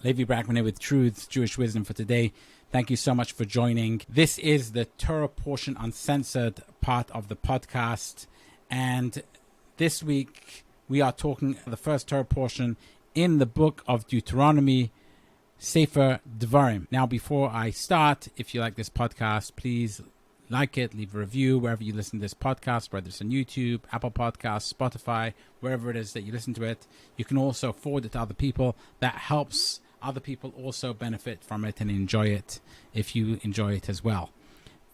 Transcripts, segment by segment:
Levi Brackman here with Truths, Jewish Wisdom for today. Thank you so much for joining. This is the Torah Portion Uncensored part of the podcast. And this week we are talking the first Torah portion in the book of Deuteronomy, Sefer Devarim. Now, before I start, if you like this podcast, please like it, leave a review wherever you listen to this podcast, whether it's on YouTube, Apple Podcasts, Spotify, wherever it is that you listen to it. You can also forward it to other people. That helps other people also benefit from it and enjoy it if you enjoy it as well.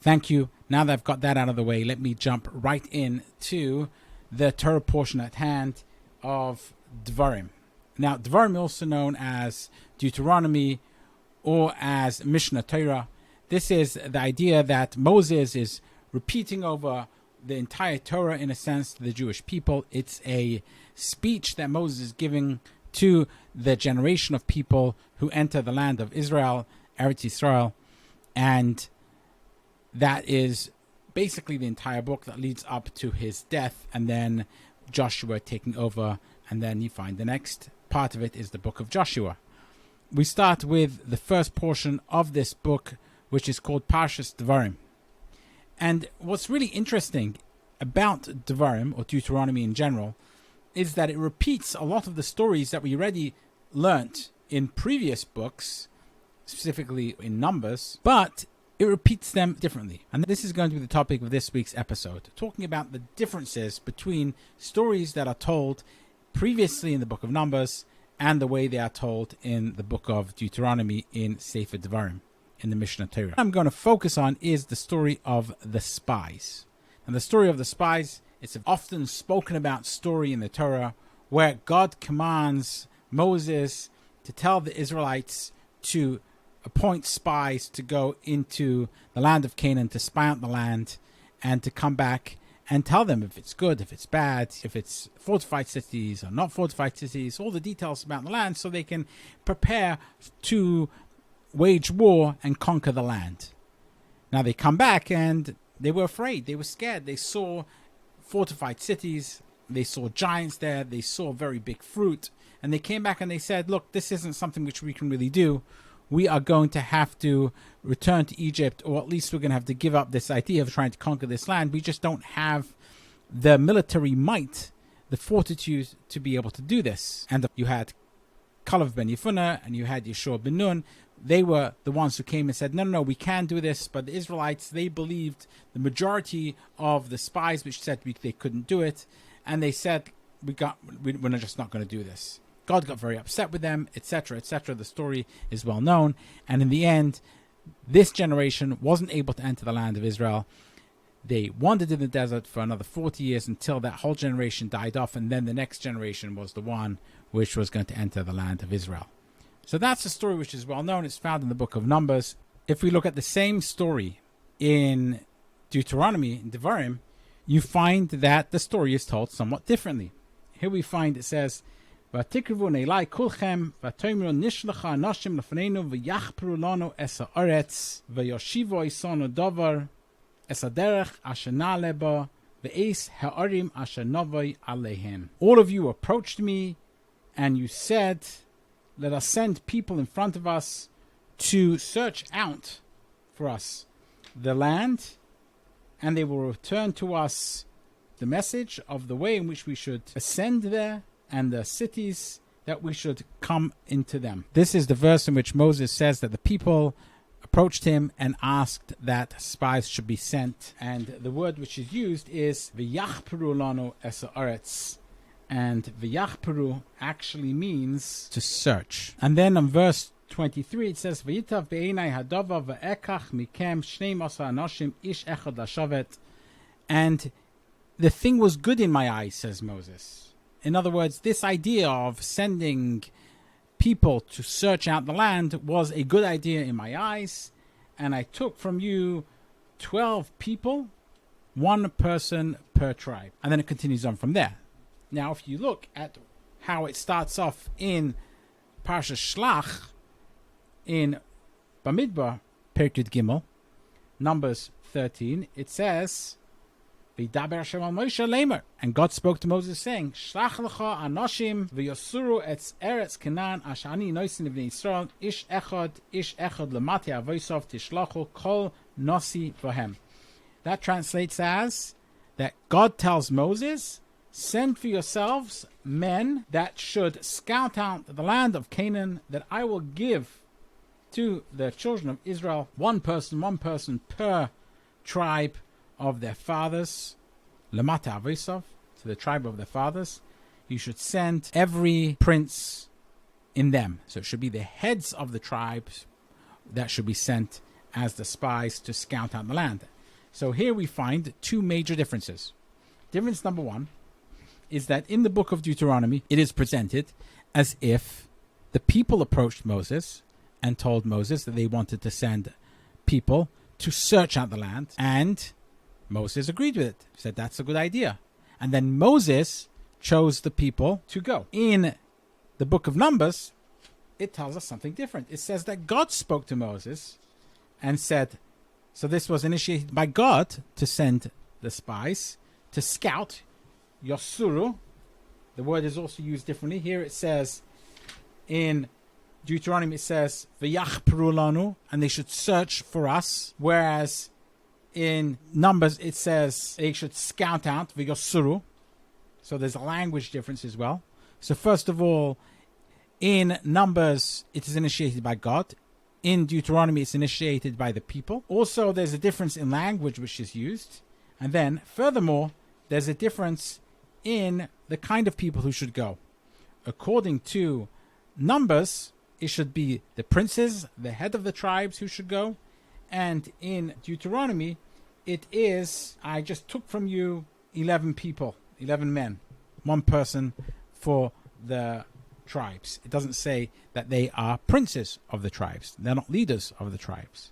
Thank you. Now that I've got that out of the way, let me jump right in to the Torah portion at hand of Devarim. Now, Devarim, also known as Deuteronomy or as Mishneh Torah. This is the idea that Moses is repeating over the entire Torah in a sense to the Jewish people. It's a speech that Moses is giving to the generation of people who enter the land of Israel, Eretz Yisrael, and that is basically the entire book that leads up to his death, and then Joshua taking over, and then you find the next part of it is the book of Joshua. We start with the first portion of this book, which is called Parshas Devarim. And what's really interesting about Devarim, or Deuteronomy in general, is that it repeats a lot of the stories that we already learnt in previous books, specifically in Numbers, but it repeats them differently. And this is going to be the topic of this week's episode, talking about the differences between stories that are told previously in the book of Numbers and the way they are told in the book of Deuteronomy in Sefer Devarim, in the Mishneh Torah. What I'm going to focus on is the story of the spies. And the story of the spies, it's an often spoken about story in the Torah where God commands Moses to tell the Israelites to appoint spies to go into the land of Canaan, to spy out the land, and to come back and tell them if it's good, if it's bad, if it's fortified cities or not fortified cities, all the details about the land so they can prepare to wage war and conquer the land. Now they come back and they were afraid, they were scared. They saw fortified cities, they saw giants there, they saw very big fruit, and they came back and they said, look, this isn't something which we can really do. We are going to have to return to Egypt, or at least we're going to have to give up this idea of trying to conquer this land. We just don't have the military might, the fortitude to be able to do this. And you had Kalev ben Yefuneh and you had Yeshua ben Nun. They were the ones who came and said, no, we can do this. But the Israelites, they believed the majority of the spies which said they couldn't do it. And they said, we're just not going to do this. God got very upset with them, etc., etc. The story is well known. And in the end, this generation wasn't able to enter the land of Israel. They wandered in the desert for another 40 years until that whole generation died off. And then the next generation was the one which was going to enter the land of Israel. So that's a story which is well known. It's found in the book of Numbers. If we look at the same story in Deuteronomy, in Devarim, you find that the story is told somewhat differently. Here we find it says, "V'tikrivu neilai kulchem v'toimru nishlacha anashim lefneinu v'yachperu lanu es haaretz v'yoshivo isonu davar es haderech asher na'aleh ba v'eis ha'arim asher novai aleihem." All of you approached me and you said, let us send people in front of us to search out for us the land, and they will return to us the message of the way in which we should ascend there and the cities that we should come into them. This is the verse in which Moses says that the people approached him and asked that spies should be sent. And the word which is used is v'yachperu lanu es haaretz. And v'yachperu actually means to search. And then on verse 23 it says, "V'yitav be'enai hadava v'ekach mikem shnei masa anashim ish echad lashavet." And the thing was good in my eyes, says Moses. In other words, this idea of sending people to search out the land was a good idea in my eyes, and I took from you 12 people, one person per tribe. And then it continues on from there. Now, if you look at how it starts off in Parshas Shlach, in Bamidbar, Perek Yud Gimel, Numbers 13, it says, V'daber Hashem al Moshe lemer. And God spoke to Moses saying, Shlach lecha anoshim v'yosuru etz eretz Canaan asher ani noisin v'nei Yisrael ish echad lemati avoisov tishlachu kol nosi v'hem. That translates as that God tells Moses, send for yourselves men that should scout out the land of Canaan that I will give to the children of Israel, one person per tribe of their fathers, Lamata Avisov, to the tribe of their fathers. You should send every prince in them. So it should be the heads of the tribes that should be sent as the spies to scout out the land. So here we find two major differences. Difference number one is that in the book of Deuteronomy, it is presented as if the people approached Moses and told Moses that they wanted to send people to search out the land, and Moses agreed with it, said that's a good idea. And then Moses chose the people to go. In the book of Numbers, it tells us something different. It says that God spoke to Moses and said, so this was initiated by God to send the spies to scout Yosuru. The word is also used differently. Here it says in Deuteronomy, it says V'yachperu lanu, and they should search for us. Whereas in Numbers, it says they should scout out V'yosuru. So there's a language difference as well. So first of all, in Numbers, it is initiated by God. In Deuteronomy, it's initiated by the people. Also, there's a difference in language which is used. And then, furthermore, there's a difference in the kind of people who should go. According to Numbers, it should be the princes, the head of the tribes who should go. And in Deuteronomy, it is, I just took from you 11 people, 11 men, one person for the tribes. It doesn't say that they are princes of the tribes. They're not leaders of the tribes.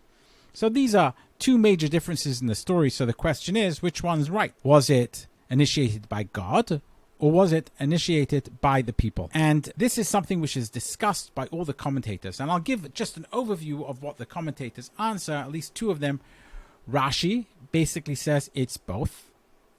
So these are two major differences in the story. So the question is, which one's right? Was it initiated by God, or was it initiated by the people? And this is something which is discussed by all the commentators. And I'll give just an overview of what the commentators answer, at least two of them. Rashi basically says it's both.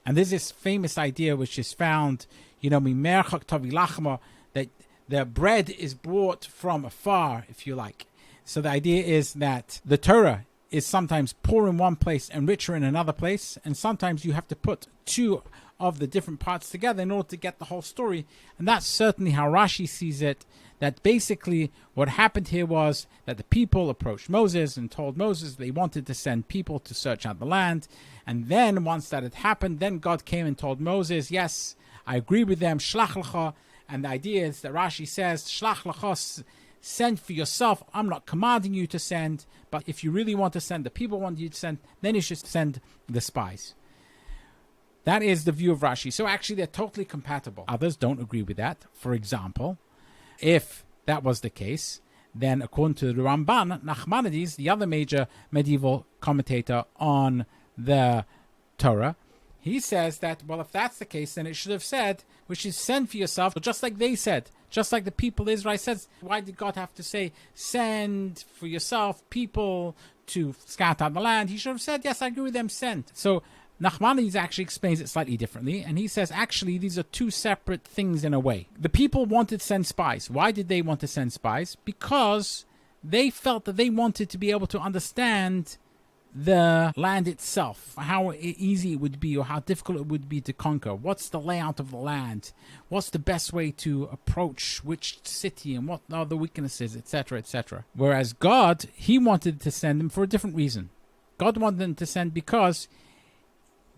And there's this famous idea which is found, that the bread is brought from afar, if you like. So the idea is that the Torah is sometimes poor in one place and richer in another place, and sometimes you have to put two of the different parts together in order to get the whole story. And that's certainly how Rashi sees it, that basically what happened here was that the people approached Moses and told Moses they wanted to send people to search out the land. And then once that had happened, then God came and told Moses, yes, I agree with them, shlach lecha. And the idea is that Rashi says, shlach lecha, send for yourself. I'm not commanding you to send, but if you really want to send, the people want you to send, then you should send the spies. That is the view of Rashi. So actually, they're totally compatible. Others don't agree with that. For example, if that was the case, then according to the Ramban, Nachmanides, the other major medieval commentator on the Torah, he says that, well, if that's the case, then it should have said, which is send for yourself, just like they said, just like the people of Israel says. Why did God have to say, send for yourself people to scout out the land? He should have said, yes, I agree with them, send. So Nachmanides actually explains it slightly differently, and he says, actually, these are two separate things in a way. The people wanted to send spies. Why did they want to send spies? Because they felt that they wanted to be able to understand the land itself, how easy it would be or how difficult it would be to conquer. What's the layout of the land? What's the best way to approach which city and what are the weaknesses, etc., etc. Whereas God, he wanted to send them for a different reason. God wanted them to send because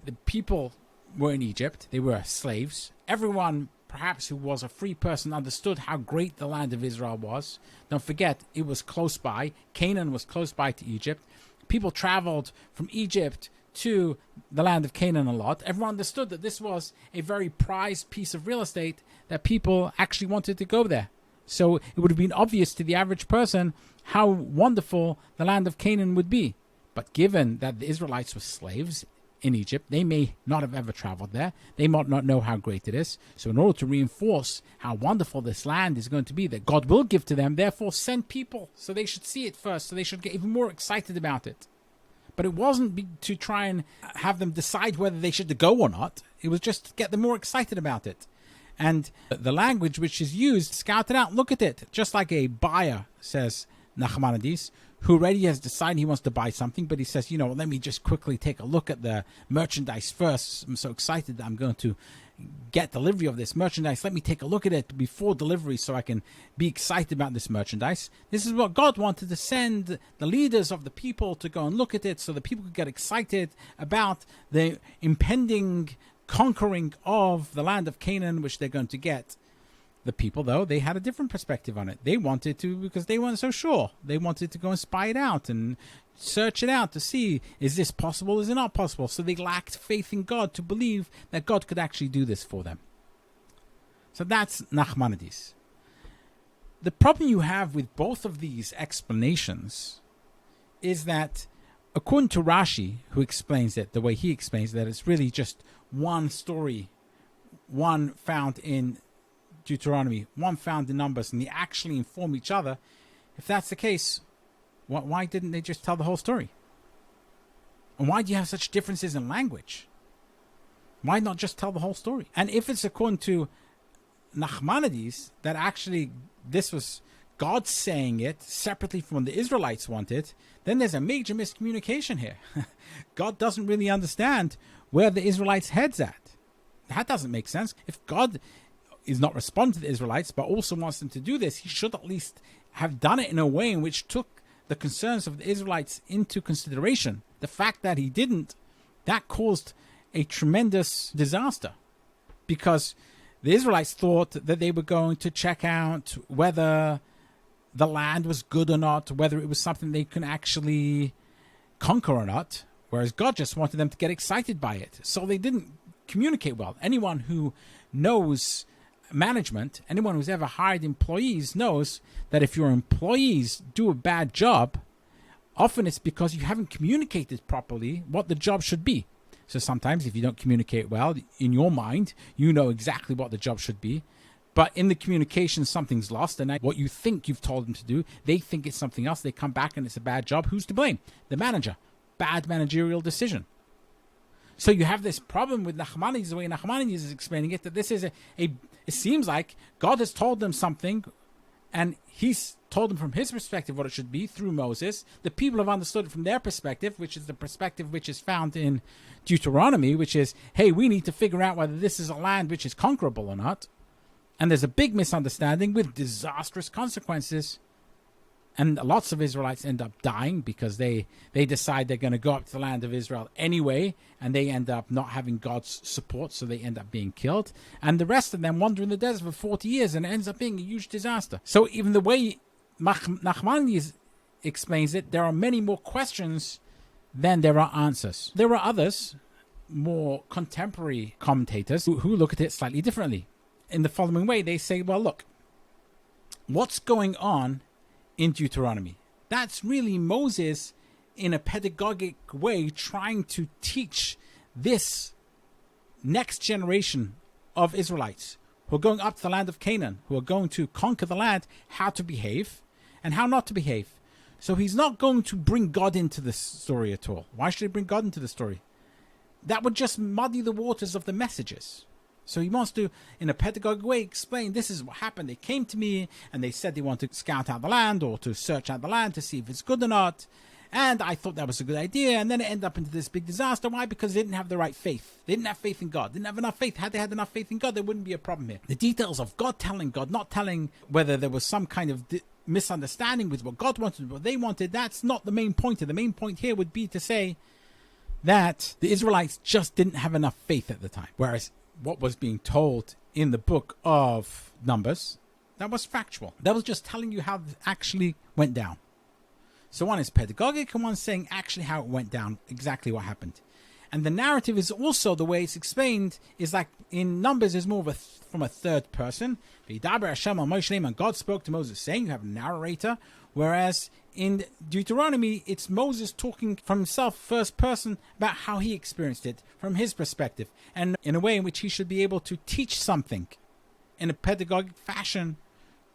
the people were in Egypt. They were slaves. Everyone, perhaps, who was a free person understood how great the land of Israel was. Don't forget, it was close by. Canaan was close by to Egypt. People traveled from Egypt to the land of Canaan a lot. Everyone understood that this was a very prized piece of real estate, that people actually wanted to go there. So it would have been obvious to the average person how wonderful the land of Canaan would be. But given that the Israelites were slaves in Egypt, they may not have ever traveled there. They might not know how great it is. So in order to reinforce how wonderful this land is going to be that God will give to them, therefore send people so they should see it first, so they should get even more excited about it. But it wasn't to try and have them decide whether they should go or not. It was just to get them more excited about it. And the language which is used, scout it out, look at it. Just like a buyer, says Nachmanides, who already has decided he wants to buy something, but he says, let me just quickly take a look at the merchandise first. I'm so excited that I'm going to get delivery of this merchandise. Let me take a look at it before delivery so I can be excited about this merchandise. This is what God wanted, to send the leaders of the people to go and look at it so the people could get excited about the impending conquering of the land of Canaan, which they're going to get. The people, though, they had a different perspective on it. They wanted to, because they weren't so sure. They wanted to go and spy it out and search it out to see, is this possible, is it not possible? So they lacked faith in God to believe that God could actually do this for them. So that's Nachmanides. The problem you have with both of these explanations is that, according to Rashi, who explains it the way he explains that, it's really just one story, one found in Deuteronomy, one found in Numbers, and they actually inform each other. If that's the case, why didn't they just tell the whole story? And why do you have such differences in language? Why not just tell the whole story? And if it's according to Nachmanides that actually this was God saying it separately from what the Israelites wanted, then there's a major miscommunication here. God doesn't really understand where the Israelites' head's at. That doesn't make sense. If God is not responding to the Israelites, but also wants them to do this, he should at least have done it in a way in which took the concerns of the Israelites into consideration. The fact that he didn't, that caused a tremendous disaster, because the Israelites thought that they were going to check out whether the land was good or not, whether it was something they can actually conquer or not, whereas God just wanted them to get excited by it. So they didn't communicate well. Anyone who knows management, anyone who's ever hired employees knows that if your employees do a bad job, often it's because you haven't communicated properly what the job should be. So sometimes if you don't communicate well, in your mind, you know exactly what the job should be, but in the communication, something's lost, and what you think you've told them to do, they think it's something else. They come back and it's a bad job. Who's to blame? The manager. Bad managerial decision. So you have this problem with Nachmanides, the way Nachmanides is explaining it, that this is it seems like God has told them something, and he's told them from his perspective what it should be through Moses. The people have understood it from their perspective, which is the perspective which is found in Deuteronomy, which is, hey, we need to figure out whether this is a land which is conquerable or not. And there's a big misunderstanding with disastrous consequences. And lots of Israelites end up dying because they decide they're going to go up to the land of Israel anyway, and they end up not having God's support, so they end up being killed. And the rest of them wander in the desert for 40 years, and it ends up being a huge disaster. So even the way Nachmanides explains it, there are many more questions than there are answers. There are others, more contemporary commentators, who look at it slightly differently. In the following way, they say, well, look, what's going on in Deuteronomy? That's really Moses in a pedagogic way trying to teach this next generation of Israelites who are going up to the land of Canaan, who are going to conquer the land, how to behave and how not to behave. So he's not going to bring God into the story at all. Why should he bring God into the story? That would just muddy the waters of the messages. So he wants to, in a pedagogic way, explain this is what happened. They came to me and they said they want to scout out the land or to search out the land to see if it's good or not. And I thought that was a good idea. And then it ended up into this big disaster. Why? Because they didn't have the right faith. They didn't have faith in God. They didn't have enough faith. Had they had enough faith in God, there wouldn't be a problem here. The details of God telling, God not telling, whether there was some kind of misunderstanding with what God wanted, what they wanted, that's not the main point here. The main point here would be to say that the Israelites just didn't have enough faith at the time. Whereas what was being told in the book of Numbers, that was factual. That was just telling you how it actually went down. So one is pedagogic and one's saying actually how it went down, exactly what happened. And the narrative is also, the way it's explained, is like in Numbers is more of from a third person. And God spoke to Moses saying, you have a narrator. Whereas in Deuteronomy, it's Moses talking from himself, first person, about how he experienced it from his perspective, and in a way in which he should be able to teach something in a pedagogic fashion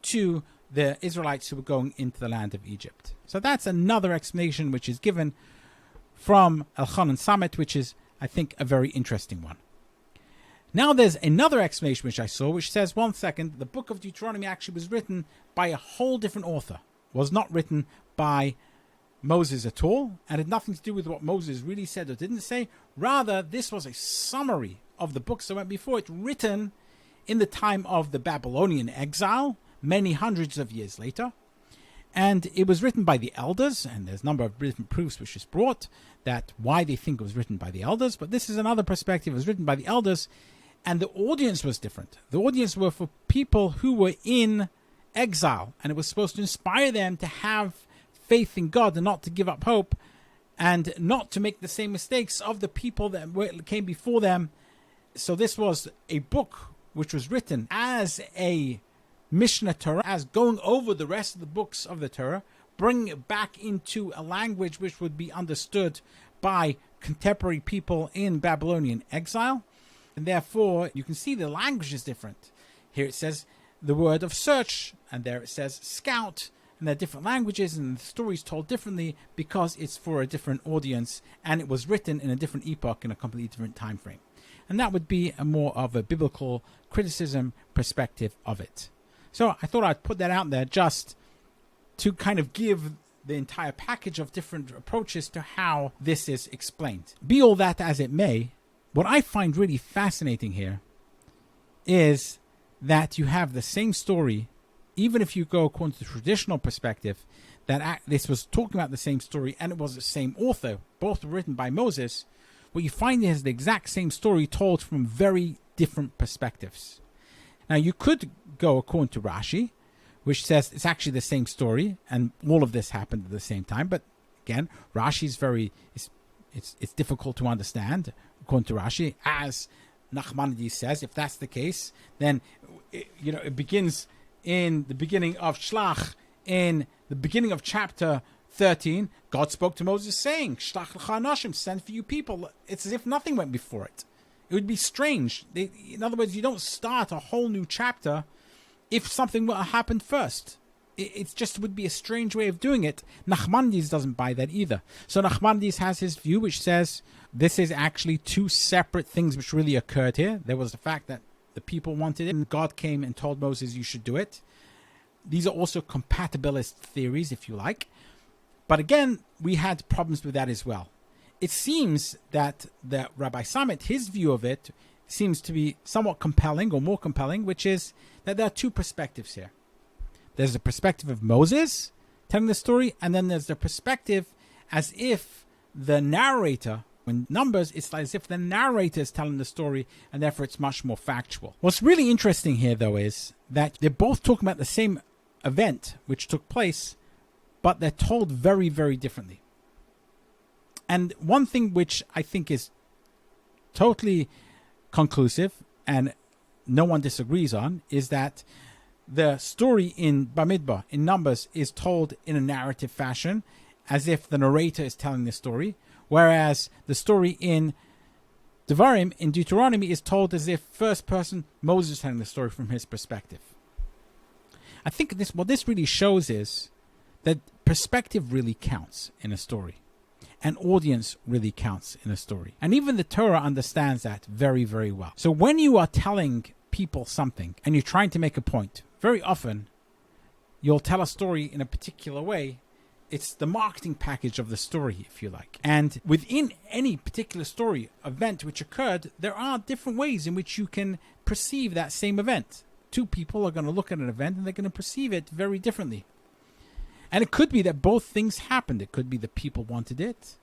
to the Israelites who were going into the land of Egypt. So that's another explanation which is given from Elchanan Samet, which is, I think, a very interesting one. Now there's another explanation which I saw, which says, one second, the book of Deuteronomy actually was written by a whole different author. Was not written by Moses at all, and had nothing to do with what Moses really said or didn't say. Rather, this was a summary of the books that went before it, written in the time of the Babylonian exile, many hundreds of years later. And it was written by the elders, and there's a number of different proofs which is brought that why they think it was written by the elders. But this is another perspective. It was written by the elders, and the audience was different. The audience were for people who were in exile, and it was supposed to inspire them to have faith in God and not to give up hope, and not to make the same mistakes of the people that came before them. So this was a book which was written as a Mishneh Torah, as going over the rest of the books of the Torah, bringing it back into a language which would be understood by contemporary people in Babylonian exile. And therefore, you can see the language is different. Here it says the word of search, and there it says scout, and they're different languages, and the story's told differently because it's for a different audience, and it was written in a different epoch in a completely different time frame. And that would be a more of a biblical criticism perspective of it. So I thought I'd put that out there just to kind of give the entire package of different approaches to how this is explained. Be all that as it may, what I find really fascinating here is that you have the same story, even if you go according to the traditional perspective, that this was talking about the same story and it was the same author, both were written by Moses. What you find is the exact same story told from very different perspectives. Now, you could go according to Rashi, which says it's actually the same story and all of this happened at the same time. But again, Rashi is it's difficult to understand according to Rashi. As Nachmanides says, if that's the case, then it begins in the beginning of Shlach, in the beginning of chapter 13, God spoke to Moses saying, Shlach l'cha anashim, send for you people. It's as if nothing went before it. It would be strange. In other words, you don't start a whole new chapter if something happened first. It just would be a strange way of doing it. Nachmanides doesn't buy that either. So Nachmanides has his view, which says this is actually two separate things which really occurred here. There was the fact that the people wanted it, and God came and told Moses, you should do it. These are also compatibilist theories, if you like. But again, we had problems with that as well. It seems that the Rabbi Samet, his view of it, seems to be somewhat compelling, or more compelling, which is that there are two perspectives here. There's the perspective of Moses telling the story, and then there's the perspective as if the narrator, when Numbers, it's as if the narrator is telling the story, and therefore it's much more factual. What's really interesting here, though, is that they're both talking about the same event which took place, but they're told very, very differently. And one thing which I think is totally conclusive, and no one disagrees on, is that the story in Bamidbar, in Numbers, is told in a narrative fashion, as if the narrator is telling the story, whereas the story in Devarim, in Deuteronomy, is told as if first person Moses telling the story from his perspective. I think what this really shows is that perspective really counts in a story. And audience really counts in a story. And even the Torah understands that very, very well. So when you are telling people something and you're trying to make a point, very often you'll tell a story in a particular way. It's the marketing package of the story, if you like. And within any particular story, event which occurred, there are different ways in which you can perceive that same event. Two people are going to look at an event and they're going to perceive it very differently. And it could be that both things happened. It could be the people wanted it.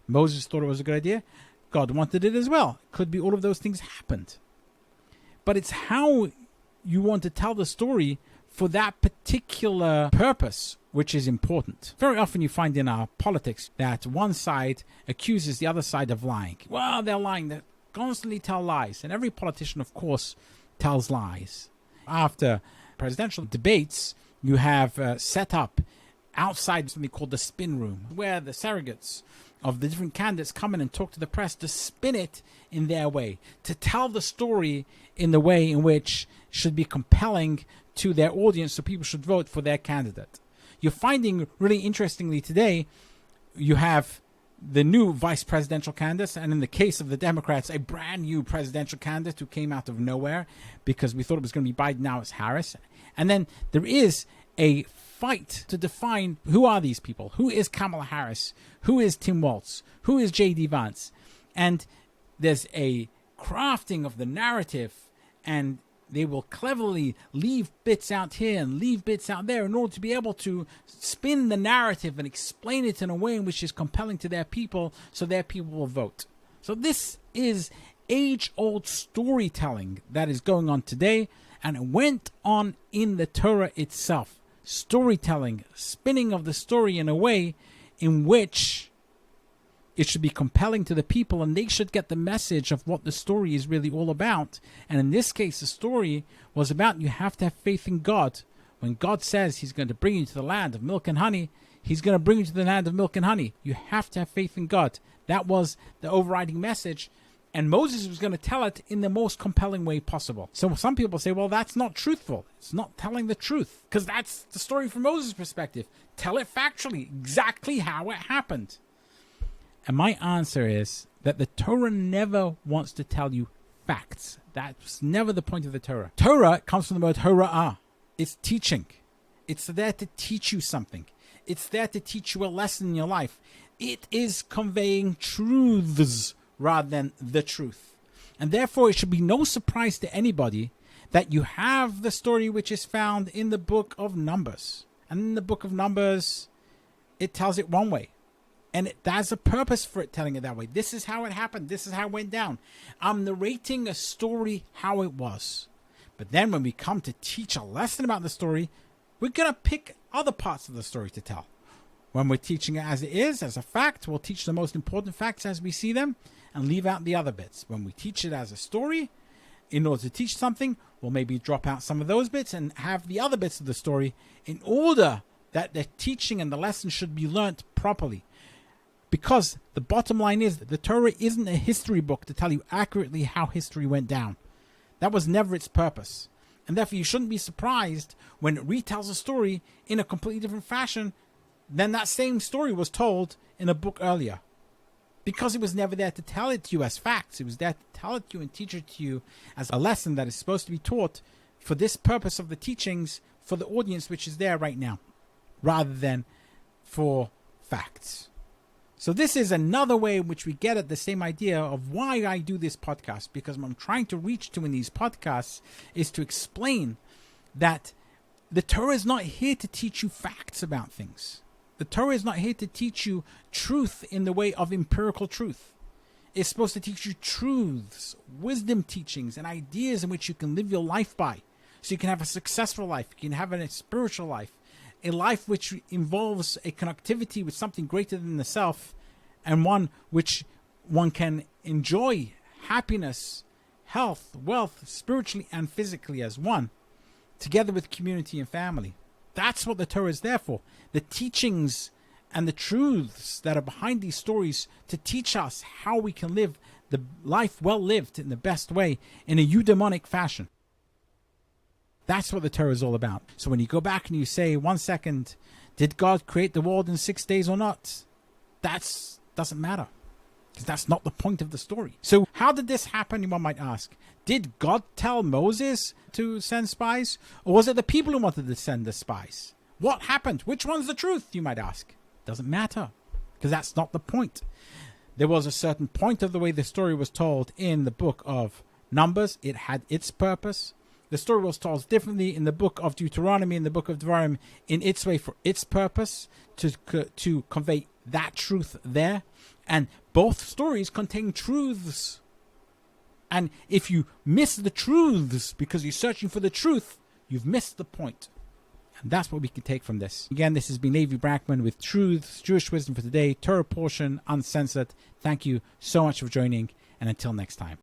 Moses thought it was a good idea. God wanted it as well. It could be all of those things happened. But it's how you want to tell the story for that particular purpose which is important. Very often you find in our politics that one side accuses the other side of lying. Well, they're lying. They constantly tell lies. And every politician, of course, tells lies. After presidential debates, you have set up outside something called the spin room, where the surrogates of the different candidates come in and talk to the press to spin it in their way, to tell the story in the way in which should be compelling to their audience, so people should vote for their candidate. You're finding, really interestingly today, you have the new vice presidential candidate, and in the case of the Democrats, a brand new presidential candidate who came out of nowhere because we thought it was going to be Biden, now it's Harris. And then there is a fight to define who are these people. Who is Kamala Harris? Who is Tim Walz? Who is J.D. Vance? And there's a crafting of the narrative, and they will cleverly leave bits out here and leave bits out there in order to be able to spin the narrative and explain it in a way in which is compelling to their people, so their people will vote. So this is age-old storytelling that is going on today, and it went on in the Torah itself. Storytelling, spinning of the story in a way in which it should be compelling to the people, and they should get the message of what the story is really all about. And in this case, the story was about you have to have faith in God. When God says he's going to bring you to the land of milk and honey, he's going to bring you to the land of milk and honey. You have to have faith in God. That was the overriding message. And Moses was going to tell it in the most compelling way possible. So some people say, well, that's not truthful. It's not telling the truth. Because that's the story from Moses' perspective. Tell it factually, exactly how it happened. And my answer is that the Torah never wants to tell you facts. That's never the point of the Torah. Torah comes from the word hora'ah. It's teaching. It's there to teach you something. It's there to teach you a lesson in your life. It is conveying truths rather than the truth. And therefore, it should be no surprise to anybody that you have the story which is found in the book of Numbers. And in the book of Numbers, it tells it one way. And there's a purpose for it telling it that way. This is how it happened. This is how it went down. I'm narrating a story how it was. But then when we come to teach a lesson about the story, we're going to pick other parts of the story to tell. When we're teaching it as it is, as a fact, we'll teach the most important facts as we see them and leave out the other bits. When we teach it as a story, in order to teach something, we'll maybe drop out some of those bits and have the other bits of the story in order that the teaching and the lesson should be learnt properly. Because the bottom line is that the Torah isn't a history book to tell you accurately how history went down. That was never its purpose. And therefore you shouldn't be surprised when it retells a story in a completely different fashion than that same story was told in a book earlier. Because it was never there to tell it to you as facts. It was there to tell it to you and teach it to you as a lesson that is supposed to be taught for this purpose of the teachings for the audience which is there right now, rather than for facts. So this is another way in which we get at the same idea of why I do this podcast, because what I'm trying to reach to in these podcasts is to explain that the Torah is not here to teach you facts about things. The Torah is not here to teach you truth in the way of empirical truth. It's supposed to teach you truths, wisdom teachings, and ideas in which you can live your life by. So you can have a successful life, you can have a spiritual life, a life which involves a connectivity with something greater than the self, and one which one can enjoy happiness, health, wealth, spiritually and physically as one, together with community and family. That's what the Torah is there for. The teachings and the truths that are behind these stories to teach us how we can live the life well lived in the best way in a eudaimonic fashion. That's what the Torah is all about. So when you go back and you say, 1 second, did God create the world in 6 days or not? That doesn't matter. Because that's not the point of the story. So how did this happen, one might ask? Did God tell Moses to send spies? Or was it the people who wanted to send the spies? What happened? Which one's the truth, you might ask? Doesn't matter. Because that's not the point. There was a certain point of the way the story was told in the book of Numbers. It had its purpose. The story was told differently in the book of Deuteronomy, in the book of Devarim, in its way for its purpose, to convey that truth there. And both stories contain truths. And if you miss the truths because you're searching for the truth, you've missed the point. And that's what we can take from this. Again, this has been Levi Brackman with Truths, Jewish Wisdom for Today, Torah Portion, Uncensored. Thank you so much for joining, and until next time.